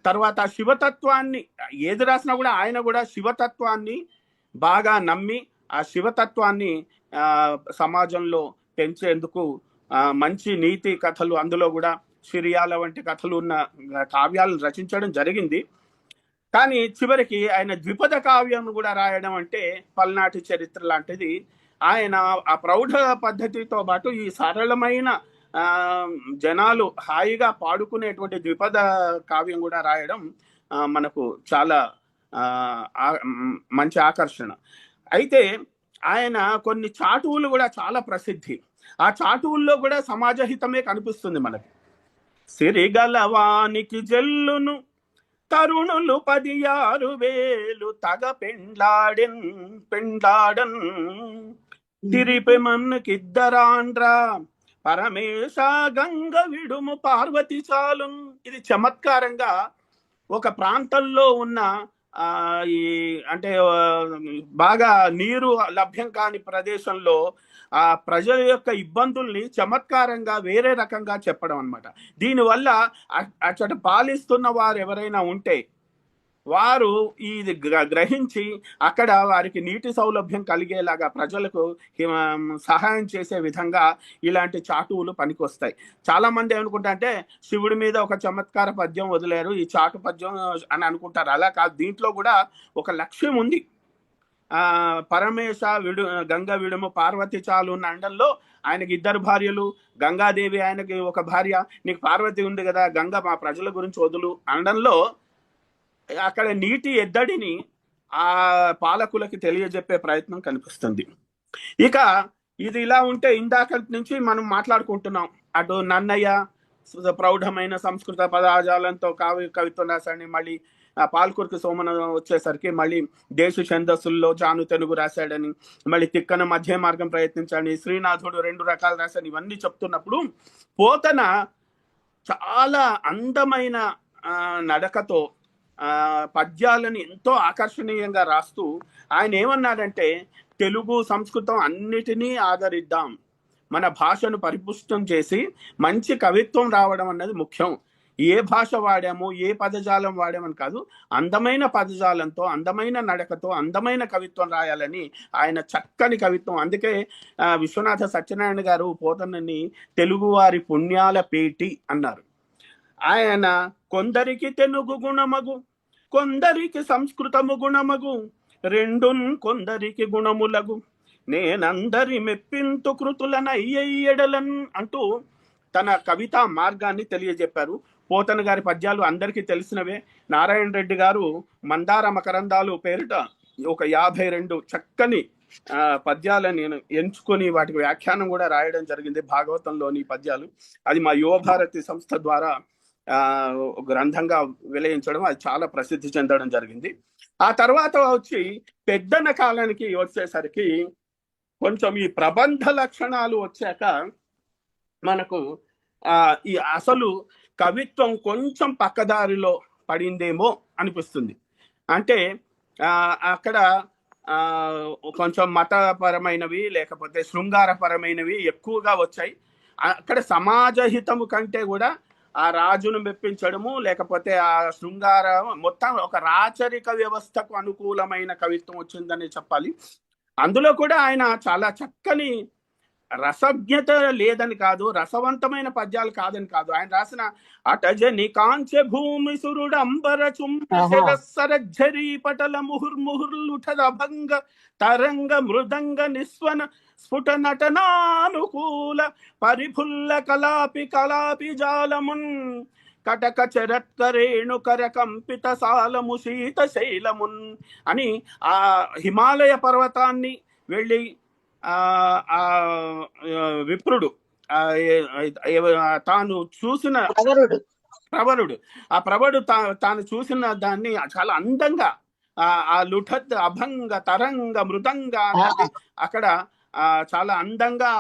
తర్వాత శివతత్వాన్ని ఏది రాసినా కూడా ఆయన కూడా శివతత్వాన్ని బాగా నమ్మి ఆ శివతత్వాన్ని సమాజంలో పెంచేందుకు మంచి నీతి కథలు, అందులో కూడా సిరియాల వంటి కథలు ఉన్న కావ్యాలను రచించడం జరిగింది. కానీ చివరికి ఆయన ద్విపద కావ్యం కూడా రాయడం అంటే పల్నాటి చరిత్ర లాంటిది. ఆయన ఆ ప్రౌఢ పద్ధతితో పాటు ఈ సరళమైన జనాలు హాయిగా పాడుకునేటువంటి ద్విపద కావ్యం కూడా రాయడం మనకు చాలా మంచి ఆకర్షణ. అయితే ఆయన కొన్ని చాటువులు కూడా చాలా ప్రసిద్ధి. ఆ చాటువుల్లో కూడా సమాజహితమే కనిపిస్తుంది మనకి. సిరిగలవానికి జల్లును తరుణులు 16,000 తగ పెండ్లాడన్ తిరిపి మన్నుకిద్దరాండ్రా పరమేశ గంగ విడుము పార్వతి చాలున్. ఇది చమత్కారంగా ఒక ప్రాంతంలో ఉన్న ఈ అంటే బాగా నీరు లభ్యం కాని ప్రదేశంలో ఆ ప్రజల యొక్క ఇబ్బందుల్ని చమత్కారంగా వేరే రకంగా చెప్పడం అన్నమాట. దీనివల్ల అచ్చట పాలిస్తున్న వారు ఎవరైనా ఉంటే వారు ఇది గ్రహించి అక్కడ వారికి నీటి సౌలభ్యం కలిగేలాగా ప్రజలకు సహాయం చేసే విధంగా ఇలాంటి చాటువులు పనికొస్తాయి. చాలా మంది ఏమనుకుంటా అంటే శివుడి మీద ఒక చమత్కార పద్యం వదిలేరు, ఈ చాటు పద్యం అని అనుకుంటారు. అలా కాదు, దీంట్లో కూడా ఒక లక్ష్యం ఉంది. పరమేశ గంగ విడుము పార్వతి చాలు ఉన్న అండంలో ఆయనకి 2 భార్యలు, గంగాదేవి ఆయనకి ఒక భార్య, నీకు పార్వతి ఉంది కదా, గంగ మా ప్రజల గురించి వదులు అనడంలో అక్కడ నీటి ఎద్దడిని ఆ పాలకులకి తెలియజెప్పే ప్రయత్నం కనిపిస్తుంది. ఇక ఇది ఇలా ఉంటే ఇందాక నుంచి మనం మాట్లాడుకుంటున్నాం, అటు నన్నయ్య ప్రౌఢమైన సంస్కృత పదజాలంతో కవిత్వం రాశాడని, మళ్ళీ పాల్కురికి సోమన వచ్చేసరికి మళ్ళీ దేశ ఛందస్సుల్లో జాను తెలుగు రాశాడని, మళ్ళీ తిక్కన మధ్య మార్గం ప్రయత్నించాడని, శ్రీనాథుడు 2 రకాలు రాశాడని, ఇవన్నీ చెప్తున్నప్పుడు పోతన చాలా అందమైన నడకతో పద్యాలను ఎంతో ఆకర్షణీయంగా రాస్తూ ఆయన ఏమన్నాడంటే, తెలుగు సంస్కృతం అన్నిటినీ ఆదరిద్దాం, మన భాషను పరిపుష్టం చేసి మంచి కవిత్వం రావడం అన్నది ముఖ్యం. ఏ భాష వాడాము, ఏ పదజాలం వాడామని కాదు, అందమైన పదజాలంతో, అందమైన నడకతో, అందమైన కవిత్వం రాయాలని ఆయన చక్కని కవిత్వం. అందుకే విశ్వనాథ సత్యనారాయణ గారు పోతనని తెలుగువారి పుణ్యాల పేటి అన్నారు. ఆయన కొందరికి తెలుగు గుణమగు, కొందరికి సంస్కృతము గుణమగు, రెండున్ కొందరికి గుణములగు, నేనందరి మెప్పింతు కృతులనయ్యెడలన్ అంటూ తన కవితా మార్గాన్ని తెలియజెప్పారు. పోతన గారి పద్యాలు అందరికీ తెలిసినవే. నారాయణ రెడ్డి గారు మందార మకరందాలు పేరిట ఒక 52 చక్కని పద్యాలను నేను ఎంచుకొని వాటికి వ్యాఖ్యానం కూడా రాయడం జరిగింది భాగవతంలోని పద్యాలు. అది మా యువభారతి సంస్థ ద్వారా గ్రంథంగా విలయించడం, అది చాలా ప్రసిద్ధి చెందడం జరిగింది. ఆ తర్వాత వచ్చి పెద్దన కాలానికి వచ్చేసరికి కొంచెం ఈ ప్రబంధ లక్షణాలు వచ్చాక మనకు ఈ అసలు కవిత్వం కొంచెం పక్కదారిలో పడిందేమో అనిపిస్తుంది. అంటే అక్కడ కొంచెం మతపరమైనవి లేకపోతే శృంగారపరమైనవి ఎక్కువగా వచ్చాయి. అక్కడ సమాజహితము కంటే కూడా ఆ రాజును మెప్పించడము లేకపోతే ఆ శృంగార మొత్తం ఒక రాచరిక వ్యవస్థకు అనుకూలమైన కవిత్వం వచ్చిందని చెప్పాలి. అందులో కూడా ఆయన చాలా చక్కని రసజ్ఞత లేదని కాదు, రసవంతమైన పద్యాలు కాదని కాదు. ఆయన రాసిన అటజని కాంచె భూమి సురుడంబర చుంబరసరఝరీ పటల ముహుర్ముహుర్లుఠదభంగ తరంగ మృదంగ నిస్వన స్ఫుట నటనానుకూల పరిఫుల్ల కలాపి జాలమున్ కటక చరత్కరేణు కర కంపిత సాలము శీత శైలమున్ అని ఆ హిమాలయ పర్వతాన్ని వెళ్ళి విప్రుడు తాను చూసిన ప్రవరుడు ఆ ప్రవరుడు తాను చూసిన దాన్ని చాలా అందంగా ఆ లుఠత్ అభంగ తరంగ మృదంగ అక్కడ చాలా అందంగా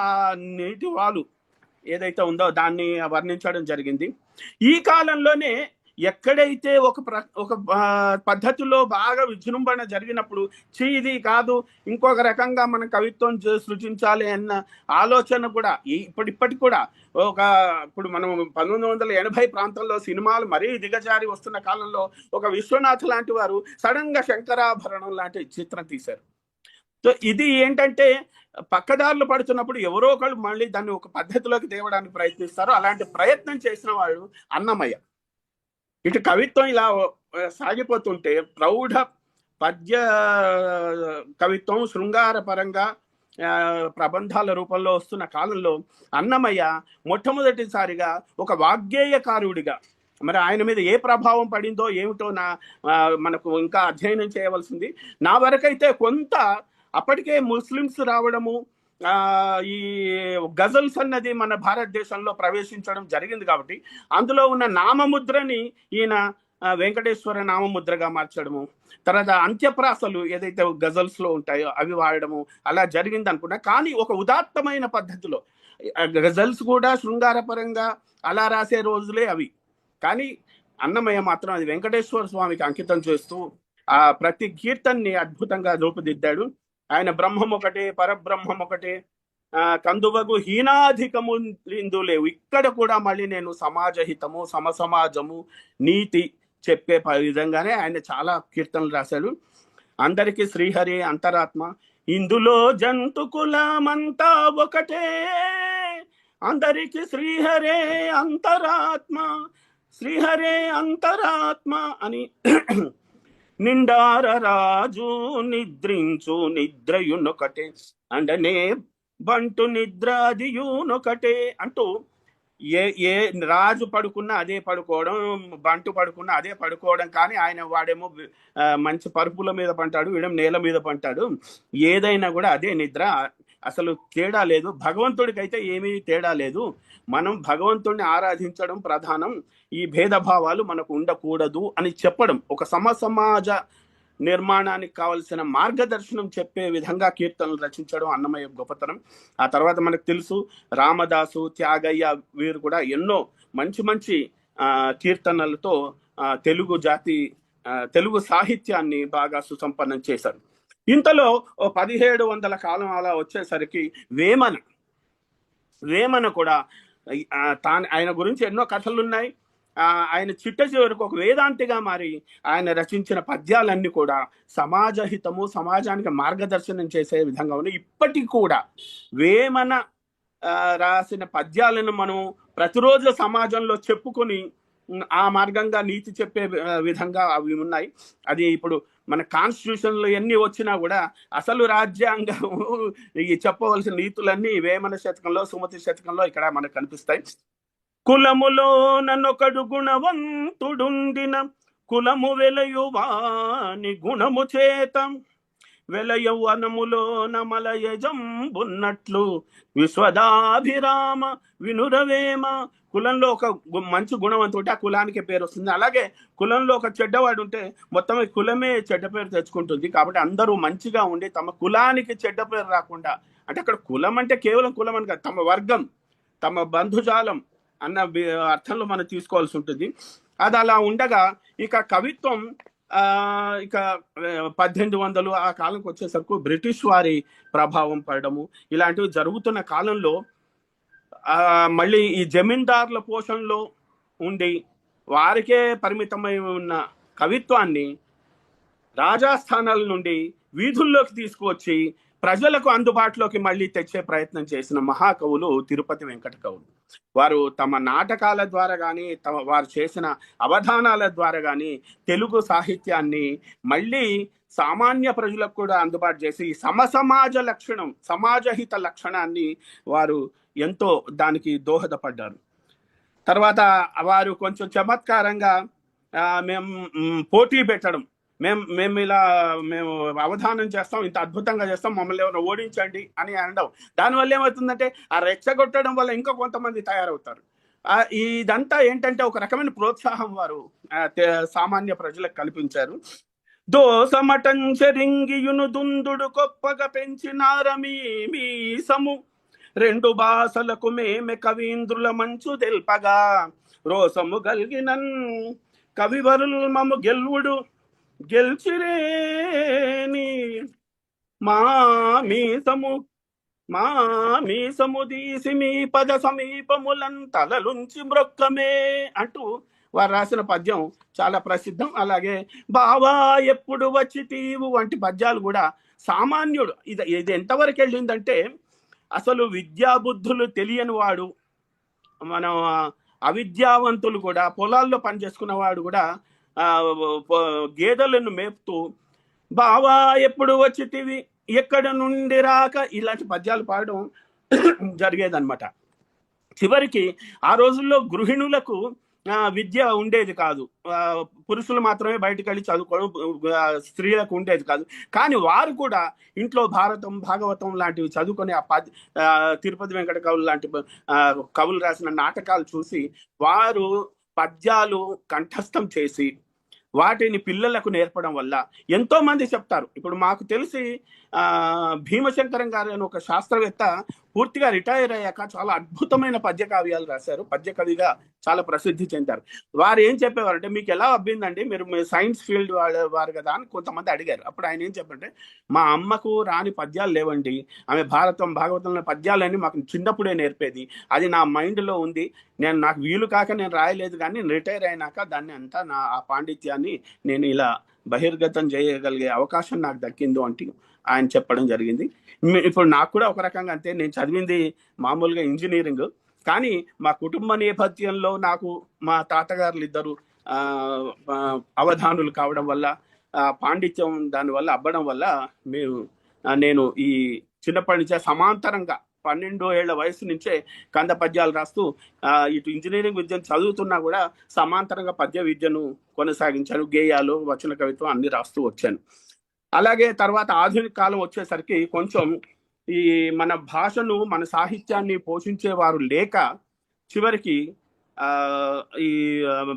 నీటి వాలు ఏదైతే ఉందో దాన్ని వర్ణించడం జరిగింది. ఈ కాలంలోనే ఎక్కడైతే ఒక పద్ధతిలో బాగా విజృంభణ జరిగినప్పుడు ఇది కాదు ఇంకొక రకంగా మనం కవిత్వం సృజించాలి అన్న ఆలోచన కూడా ఇప్పటికి కూడా ఇప్పుడు మనం 1980 ప్రాంతంలో సినిమాలు మరీ దిగజారి వస్తున్న కాలంలో ఒక విశ్వనాథ్ లాంటి వారు సడన్ గా శంకరాభరణం లాంటి చిత్రం తీశారు. సో ఇది ఏంటంటే పక్కదారులు పడుతున్నప్పుడు ఎవరో ఒకళ్ళు మళ్ళీ దాన్ని ఒక పద్ధతిలోకి తేవడానికి ప్రయత్నిస్తారు. అలాంటి ప్రయత్నం చేసిన వాడు అన్నమయ్య. ఇటు కవిత్వం ఇలా సాగిపోతుంటే ప్రౌఢ పద్య కవిత్వం శృంగార పరంగా ప్రబంధాల రూపంలో వస్తున్న కాలంలో అన్నమయ్య మొట్టమొదటిసారిగా ఒక వాగ్గేయకారుడిగా, మరి ఆయన మీద ఏ ప్రభావం పడిందో ఏమిటో మనకు ఇంకా అధ్యయనం చేయవలసింది. నా వరకైతే కొంత అప్పటికే ముస్లిమ్స్ రావడము, ఈ గజల్స్ అన్నది మన భారతదేశంలో ప్రవేశించడం జరిగింది కాబట్టి అందులో ఉన్న నామముద్రని ఈయన వెంకటేశ్వర నామముద్రగా మార్చడము, తర్వాత అంత్యప్రాసలు ఏదైతే గజల్స్ లో ఉంటాయో అవి వాడడము అలా జరిగింది అనుకున్నా. కానీ ఒక ఉదాత్తమైన పద్ధతిలో గజల్స్ కూడా శృంగారపరంగా అలా రాసే రోజులే అవి. కానీ అన్నమయ్య మాత్రం అది వెంకటేశ్వర స్వామికి అంకితం చేస్తూ ఆ ప్రతి కీర్తన్ని అద్భుతంగా రూపుదిద్దాడు. ఆయన బ్రహ్మం ఒకటే, పరబ్రహ్మం ఒకటే, కందువగు హీనాధికము లేవు. ఇక్కడ కూడా మళ్ళీ నేను సమాజహితము, సమసమాజము, నీతి చెప్పే విధంగానే ఆయన చాలా కీర్తనలు రాశాడు. అందరికీ శ్రీహరి అంతరాత్మ, ఇందులో జంతు కులమంతా ఒకటే, అందరికీ శ్రీహరే అంతరాత్మ, శ్రీహరే అంతరాత్మ అని నిండార రాజు నిద్రించు నిద్రయునొకటే అండనే బంటు నిద్ర అదియునొకటే అంటూ ఏ రాజు పడుకున్నా అదే పడుకోవడం, బంటు పడుకున్నా అదే పడుకోవడం. కానీ ఆయన వాడేమో మంచి పరుపుల మీద పంటాడు, వీడేమో నేల మీద పంటాడు. ఏదైనా కూడా అదే నిద్ర, అసలు తేడా లేదు. భగవంతుడికైతే ఏమీ తేడా లేదు. మనం భగవంతుడిని ఆరాధించడం ప్రధానం, ఈ భేదభావాలు మనకు ఉండకూడదు అని చెప్పడం, ఒక సమాజ నిర్మాణానికి కావలసిన మార్గదర్శనం చెప్పే విధంగా కీర్తనలు రచించడం అన్నమయ్య గొప్పతనం. ఆ తర్వాత మనకు తెలుసు రామదాసు, త్యాగయ్య వీరు కూడా ఎన్నో మంచి మంచి కీర్తనలతో తెలుగు సాహిత్యాన్ని బాగా సుసంపన్నం చేశారు. ఇంతలో 1700 కాలం అలా వచ్చేసరికి వేమన కూడా ఆయన గురించి ఎన్నో కథలు ఉన్నాయి. ఆయన చిట్ట చివరకు ఒక వేదాంతిగా మారి ఆయన రచించిన పద్యాలన్నీ కూడా సమాజహితము, సమాజానికి మార్గదర్శనం చేసే విధంగా ఉన్నాయి. ఇప్పటికి కూడా వేమన రాసిన పద్యాలను మనం ప్రతిరోజు సమాజంలో చెప్పుకొని ఆ మార్గంగా నీతి చెప్పే విధంగా అవి ఉన్నాయి. అది ఇప్పుడు మన కాన్స్టిట్యూషన్లో ఎన్ని వచ్చినా కూడా అసలు రాజ్యాంగం చెప్పవలసిన నీతులన్నీ వేమన శతకంలో, సుమతి శతకంలో ఇక్కడ మనకు కనిపిస్తాయి. కులములో నన్నొకడు గుణవంతుడుండిన కులము వెలయువాని గుణము చేత వెలయౌవనములో నమల యజంబున్నట్లు విశ్వదాభిరామ వినురవేమ. కులంలో ఒక మంచి గుణవంతుడు ఉంటే ఆ కులానికి పేరు వస్తుంది. అలాగే కులంలో ఒక చెడ్డవాడు ఉంటే మొత్తం కులమే చెడ్డ పేరు తెచ్చుకుంటుంది. కాబట్టి అందరూ మంచిగా ఉండి తమ కులానికి చెడ్డ పేరు రాకుండా, అంటే అక్కడ కులం అంటే కేవలం కులం అని కాదు, తమ వర్గం, తమ బంధుజాలం అన్న అర్థంలో మనం తీసుకోవాల్సి ఉంటుంది. అది అలా ఉండగా ఇక కవిత్వం ఇక 1800 ఆ కాలంకి వచ్చేసరికి బ్రిటిష్ వారి ప్రభావం పడడము ఇలాంటివి జరుగుతున్న కాలంలో మళ్ళీ ఈ జమీందారుల పోషణలో ఉండి వారికే పరిమితమై ఉన్న కవిత్వాన్ని రాజాస్థానాల నుండి వీధుల్లోకి తీసుకువచ్చి ప్రజలకు అందుబాటులోకి మళ్ళీ తెచ్చే ప్రయత్నం చేసిన మహాకవులు తిరుపతి వెంకట కవులు. వారు తమ నాటకాల ద్వారా కానీ వారు చేసిన అవధానాల ద్వారా కానీ తెలుగు సాహిత్యాన్ని మళ్ళీ సామాన్య ప్రజలకు కూడా అందుబాటు చేసి సమసమాజ లక్షణం, సమాజహిత లక్షణాన్ని వారు ఎంతో దానికి దోహదపడ్డారు. తర్వాత వారు కొంచెం చమత్కారంగా మేము పోటీ పెట్టడం, మేము అవధానం చేస్తాం, ఇంత అద్భుతంగా చేస్తాం, మమ్మల్ని ఎవరు ఓడించండి అని అనడం. దానివల్ల ఏమవుతుందంటే ఆ రెచ్చగొట్టడం వల్ల ఇంకా కొంతమంది తయారవుతారు. ఇదంతా ఏంటంటే ఒక రకమైన ప్రోత్సాహం వారు సామాన్య ప్రజలకు కల్పించారు. దోసమటంచరింగియును దుందుడు కొప్పగా పెంచినారమీ మీసము, రెండు భాషలకు మేమె కవీంద్రుల మంచు తెల్పగా, రోసము గల్గినన్ కవివరుల్ మము గెల్వుడు గెల్చిరేని, మా మీసము తీసి మీ పద సమీపములన్ తలలుంచి మ్రొక్కమే అంటూ వారు రాసిన పద్యం చాలా ప్రసిద్ధం. అలాగే బావా ఎప్పుడు వచ్చి తీవు వంటి పద్యాలు కూడా సామాన్యుడు ఇది ఎంతవరకు వెళ్ళిందంటే అసలు విద్యాబుద్ధులు తెలియని వాడు, మనం అవిద్యావంతులు కూడా, పొలాల్లో పనిచేసుకున్నవాడు కూడా గేదెలను మేపుతూ బావా ఎప్పుడు వచ్చితివి ఎక్కడ నుండి రాక ఇలాంటి పద్యాలు పాడడం జరిగేదన్నమాట. చివరికి ఆ రోజుల్లో గృహిణులకు విద్య ఉండేది కాదు, పురుషులు మాత్రమే బయటకు వెళ్ళి చదువుకోవడం స్త్రీలకు ఉండేది కాదు. కానీ వారు కూడా ఇంట్లో భారతం భాగవతం లాంటివి చదువుకొని తిరుపతి వెంకట కవులు లాంటి కవులు రాసిన నాటకాలు చూసి వారు పద్యాలు కంఠస్థం చేసి వాటిని పిల్లలకు నేర్పడం వల్ల ఎంతో మంది చెప్తారు. ఇప్పుడు మాకు తెలిసి భీమశంకరం గారు అని ఒక శాస్త్రవేత్త పూర్తిగా రిటైర్ అయ్యాక చాలా అద్భుతమైన పద్య కావ్యాలు రాశారు, పద్య కవిగా చాలా ప్రసిద్ధి చెందారు. వారు ఏం చెప్పేవారంటే, మీకు ఎలా అబ్బిందండి, మీరు సైన్స్ ఫీల్డ్ వారు కదా అని కొంతమంది అడిగారు. అప్పుడు ఆయన ఏం చెప్పంటే, మా అమ్మకు రాని పద్యాలు లేవండి, ఆమె భారతం భాగవతంలో పద్యాలని మాకు చిన్నప్పుడే నేర్పేది, అది నా మైండ్లో ఉంది, నాకు వీలు కాక నేను రాయలేదు, కానీ రిటైర్ అయినాక దాన్ని అంతా ఆ పాండిత్యాన్ని నేను ఇలా బహిర్గతం చేయగలిగే అవకాశం నాకు దక్కిందో అంటే ఆయన చెప్పడం జరిగింది. ఇప్పుడు నాకు కూడా ఒక రకంగా అంతే, నేను చదివింది మామూలుగా ఇంజనీరింగ్, కానీ మా కుటుంబ నేపథ్యంలో నాకు మా తాతగారులు ఇద్దరు అవధానులు కావడం వల్ల పాండిత్యం దానివల్ల అబ్బడం వల్ల నేను ఈ చిన్నప్పటి నుంచే సమాంతరంగా 12 ఏళ్ల వయసు నుంచే కంద పద్యాలు రాస్తూ ఇటు ఇంజనీరింగ్ విద్యను చదువుతున్నా కూడా సమాంతరంగా పద్య విద్యను కొనసాగించాను. గేయాలు, వచన కవిత్వం అన్ని రాస్తూ వచ్చాను. అలాగే తర్వాత ఆధునిక కాలం వచ్చేసరికి కొంచెం ఈ మన భాషను, మన సాహిత్యాన్ని పోషించేవారు లేక చివరికి ఈ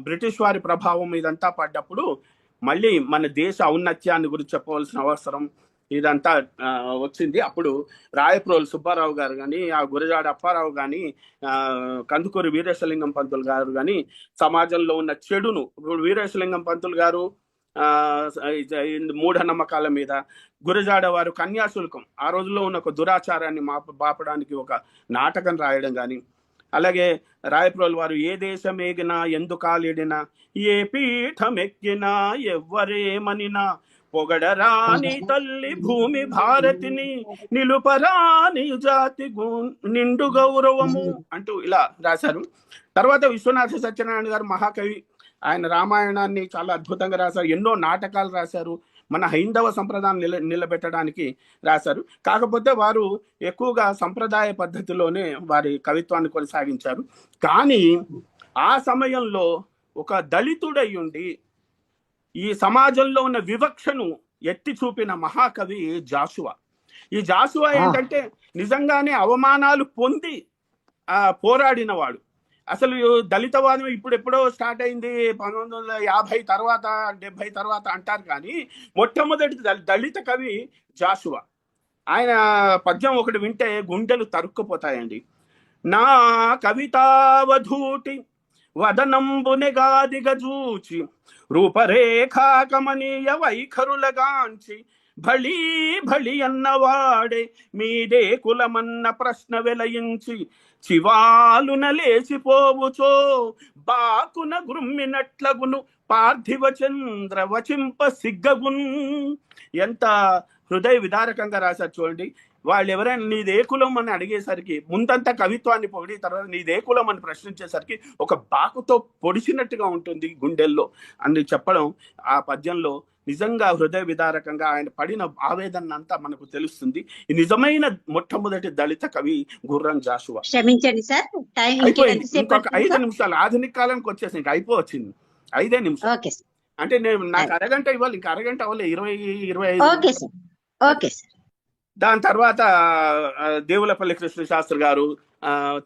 బ్రిటిష్ వారి ప్రభావం ఇదంతా పడ్డప్పుడు మళ్ళీ మన దేశ ఔన్నత్యాన్ని గురించి చెప్పవలసిన అవసరం ఇదంతా వచ్చింది. అప్పుడు రాయప్రోలు సుబ్బారావు గారు కానీ, ఆ గురజాడ అప్పారావు కానీ, కందుకూరి వీరేశలింగం పంతులు గారు కానీ సమాజంలో ఉన్న చెడును, ఇప్పుడు వీరేశలింగం పంతులు గారు మూఢనమ్మకాల మీద, గురజాడ వారు కన్యాశుల్కం, ఆ రోజుల్లో ఉన్న ఒక దురాచారాన్ని బాపడానికి ఒక నాటకం రాయడం కానీ, అలాగే రాయప్రోలు వారు ఏ దేశమేగినా ఎందుకాలిడినా ఏ పీఠమెక్కినా ఎవ్వరేమనినా పొగడరాని తల్లి భూమి భారతిని నిలుపరాని జాతి నిండు గౌరవము అంటూ ఇలా రాశారు. తర్వాత విశ్వనాథ సత్యనారాయణ గారు మహాకవి, ఆయన రామాయణాన్ని చాలా అద్భుతంగా రాశారు, ఎన్నో నాటకాలు రాశారు, మన హైందవ సంప్రదాయం నిలబెట్టడానికి రాశారు. కాకపోతే వారు ఎక్కువగా సంప్రదాయ పద్ధతిలోనే వారి కవిత్వాన్ని కొనసాగించారు. కానీ ఆ సమయంలో ఒక దళితుడై ఉండి ఈ సమాజంలో ఉన్న వివక్షను ఎత్తి చూపిన మహాకవి జాషువా. ఈ జాషువా ఏంటంటే నిజంగానే అవమానాలు పొంది పోరాడినవాడు. అసలు దళితవాదం ఇప్పుడెప్పుడో స్టార్ట్ అయింది 1950 తర్వాత 70 తర్వాత అంటారు, కానీ మొట్టమొదటి దళిత కవి జాషువా. ఆయన పద్యం ఒకటి వింటే గుండెలు తరుక్కుపోతాయండి. నా కవితావధూటి వదనంబునెగాదిగజూచి రూపరేఖా కమనీయ వైఖరులగాంచి భళీ భళి అన్నవాడే మీదే కులమన్న ప్రశ్న వెలయించి చివాలున లేచిపోవుచో బాకున గ్రుమ్మినట్లగును పార్థివ చంద్ర వచింప సిగ్గగున్. ఎంత హృదయ విదారకంగా రాశారు చూడండి. వాళ్ళు ఎవరైనా నీదే కులం అని అడిగేసరికి ముందంతా కవిత్వాన్ని పొగిడి తర్వాత నీదే కులం అని ప్రశ్నించేసరికి ఒక బాకుతో పొడిచినట్టుగా ఉంటుంది గుండెల్లో అని చెప్పడం ఆ పద్యంలో నిజంగా హృదయ విదారకంగా ఆయన పడిన ఆవేదన అంతా మనకు తెలుస్తుంది. ఈ నిజమైన మొట్టమొదటి దళిత కవి గుర్రం జాషువా. క్షమించండి సార్, టైం అయిపోయింది. ఇంకొక 5 నిమిషాలు ఆధునిక కాలానికి వచ్చేసి ఇంకా అయిపోవచ్చింది. 5 నిమిషాలు ఓకే సార్. అంటే నాకు అరగంట ఇవ్వాలి, ఇంకా అరగంట అవ్వలే, 20-25. Okay sir, okay sir. దాని తర్వాత దేవులపల్లి కృష్ణ శాస్త్రి గారు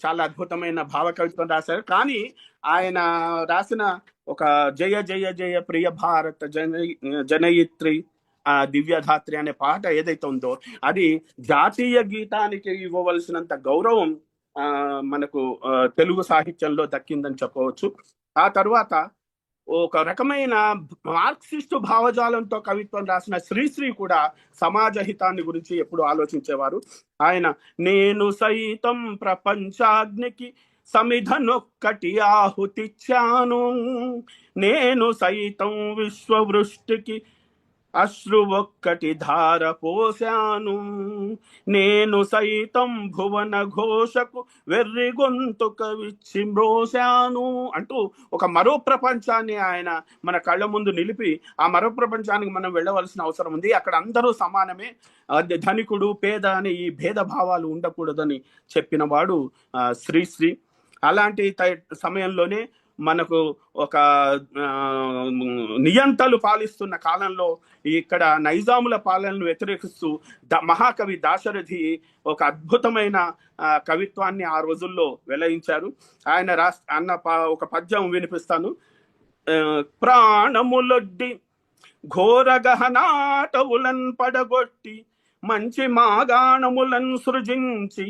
చాలా అద్భుతమైన భావ కవిత్వం రాశారు. కానీ ఆయన రాసిన ఒక జయ జయ జయ ప్రియ భారత జనయిత్రి దివ్యధాత్రి అనే పాట ఏదైతే ఉందో అది జాతీయ గీతానికి ఇవ్వవలసినంత గౌరవం మనకు తెలుగు సాహిత్యంలో దక్కిందని చెప్పవచ్చు. ఆ తర్వాత ఒక రకమైన మార్క్సిస్టు భావజాలంతో కవిత్వం రాసిన శ్రీశ్రీ కూడా సమాజ హితాన్ని గురించి ఎప్పుడు ఆలోచించేవారు. ఆయన నేను సైతం ప్రపంచాగ్నికి సమిధనొక్కటి ఆహుతిచ్చాను, నేను సైతం విశ్వవృష్టికి అశ్రు ఒక్కటి ధార పోశాను, నేను సైతం భువన ఘోషకు వెర్రి గొంతుక విచ్చి మ్రోశాను అంటూ ఒక మరో ప్రపంచాన్ని ఆయన మన కళ్ళ ముందు నిలిపి ఆ మరో ప్రపంచానికి మనం వెళ్ళవలసిన అవసరం ఉంది. అక్కడ అందరూ సమానమే, ధనికుడు పేద అని ఈ భేదభావాలు ఉండకూడదని చెప్పిన వాడు శ్రీశ్రీ. అలాంటి సమయంలోనే మనకు ఒక నియంతలు పాలిస్తున్న కాలంలో ఇక్కడ నైజాముల పాలనను వ్యతిరేకిస్తూ మహాకవి దాశరథి ఒక అద్భుతమైన కవిత్వాన్ని ఆ రోజుల్లో వెలయించారు. ఆయన అన్న ఒక పద్యం వినిపిస్తాను. ప్రాణములొడ్డి ఘోర గహనాటవులన్ పడగొట్టి మంచి మాగాణములన్ సృజించి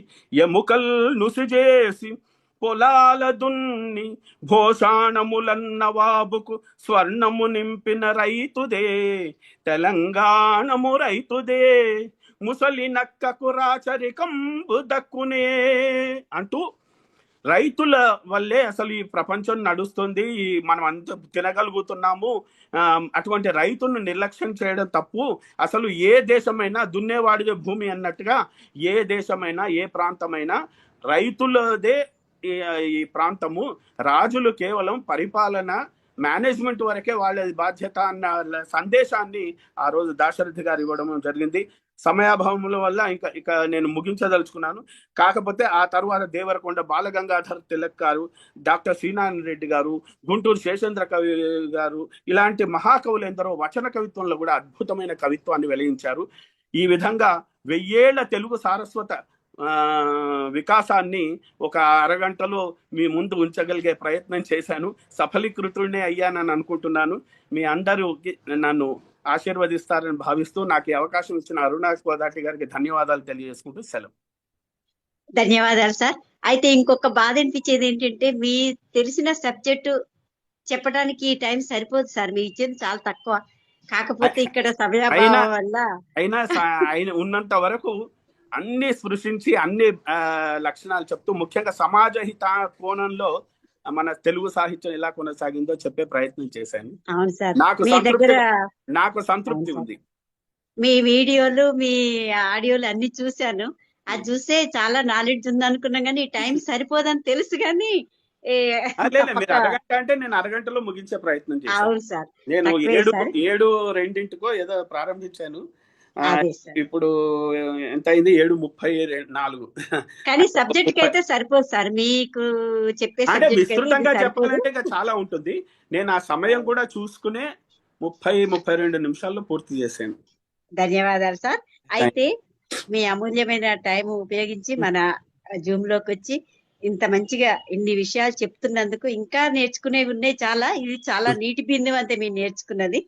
ఎముకల్ నుసిజేసి పొలాల దున్ని భోషాణములన్న వాబుకు స్వర్ణము నింపిన రైతుదే తెలంగాణము రైతుదే ముసలి నక్కకు రాచరికంబు దక్కునే అంటూ రైతుల వల్లే అసలు ఈ ప్రపంచం నడుస్తుంది, మనం అంత తినగలుగుతున్నాము, అటువంటి రైతులను నిర్లక్ష్యం చేయడం తప్పు. అసలు ఏ దేశమైనా దున్నేవాడిదే భూమి అన్నట్టుగా ఏ దేశమైనా ఏ ప్రాంతమైనా రైతులదే ఈ ప్రాంతము, రాజులు కేవలం పరిపాలన మేనేజ్మెంట్ వరకే వాళ్ళ బాధ్యత అన్న సందేశాన్ని ఆ రోజు దాశరథి గారు ఇవ్వడం జరిగింది. సమయాభావముల వల్ల ఇక నేను ముగించదలుచుకున్నాను. కాకపోతే ఆ తర్వాత దేవరకొండ బాలగంగాధర్ తిలక్ గారు, డాక్టర్ శ్రీనారాయణ రెడ్డి గారు, గుంటూరు శేషేంద్ర కవి గారు ఇలాంటి మహాకవులు ఎందరో వచన కవిత్వంలో కూడా అద్భుతమైన కవిత్వాన్ని వెలిగించారు. ఈ విధంగా 1000 ఏళ్ల తెలుగు సారస్వత వికాసాన్ని ఒక అరగంటలో మీ ముందు ఉంచగలిగే ప్రయత్నం చేశాను. సఫలీకృతుడినే అయ్యానని అనుకుంటున్నాను. మీ అందరూ నన్ను ఆశీర్వదిస్తారని భావిస్తూ నాకు ఈ అవకాశం ఇచ్చిన అరుణా కోదాటి గారికి ధన్యవాదాలు తెలియజేసుకుంటూ సెలవు. ధన్యవాదాలు సార్. అయితే ఇంకొక బాధ అనిపించేది ఏంటంటే మీ తెలిసిన సబ్జెక్టు చెప్పడానికి టైం సరిపోదు సార్, మీ ఇచ్చేది చాలా తక్కువ. కాకపోతే ఇక్కడ సమయాభావం వల్ల అయినా ఉన్నంత వరకు అన్ని స్పృశించి అన్ని లక్షణాలు చెప్తూ ముఖ్యంగా సమాజ హిత కోణంలో మన తెలుగు సాహిత్యం ఎలా కొనసాగిందో చెప్పే ప్రయత్నం చేశాను. అవును సార్, నాకు సంతృప్తి ఉంది. మీ వీడియోలు మీ ఆడియోలు అన్ని చూశాను. అది చూస్తే చాలా నాలెడ్జ్ ఉంది అనుకున్నాం, కానీ టైం సరిపోదని తెలుసు. కానీ మీరు అరగంట అంటే నేను అరగంటలో ముగించే ప్రయత్నం చేశాను. అవును సార్, నేను 7:02 ఏదో ప్రారంభించాను. ఇప్పుడు ఎంత అయింది? 7:34. కానీ సబ్జెక్ట్ కి అయితే సరిపోదు సార్, మీకు చెప్పే అంటే విస్తృతంగా చెప్పాలంటే ఇంకా చాలా ఉంటుంది. నేను ఆ సమయం కూడా చూసుకునే 30-32 నిమిషాల్లో పూర్తి చేశాను. ధన్యవాదాలు సార్. అయితే మీ అమూల్యమైన టైం ఉపయోగించి మన జూమ్ లోకి వచ్చి ఇంత మంచిగా ఇన్ని విషయాలు చెప్తున్నందుకు, ఇంకా నేర్చుకునేవి ఉన్నాయి చాలా. ఇది చాలా నీటి బిందువు అంతే మీరు నేర్చుకున్నది.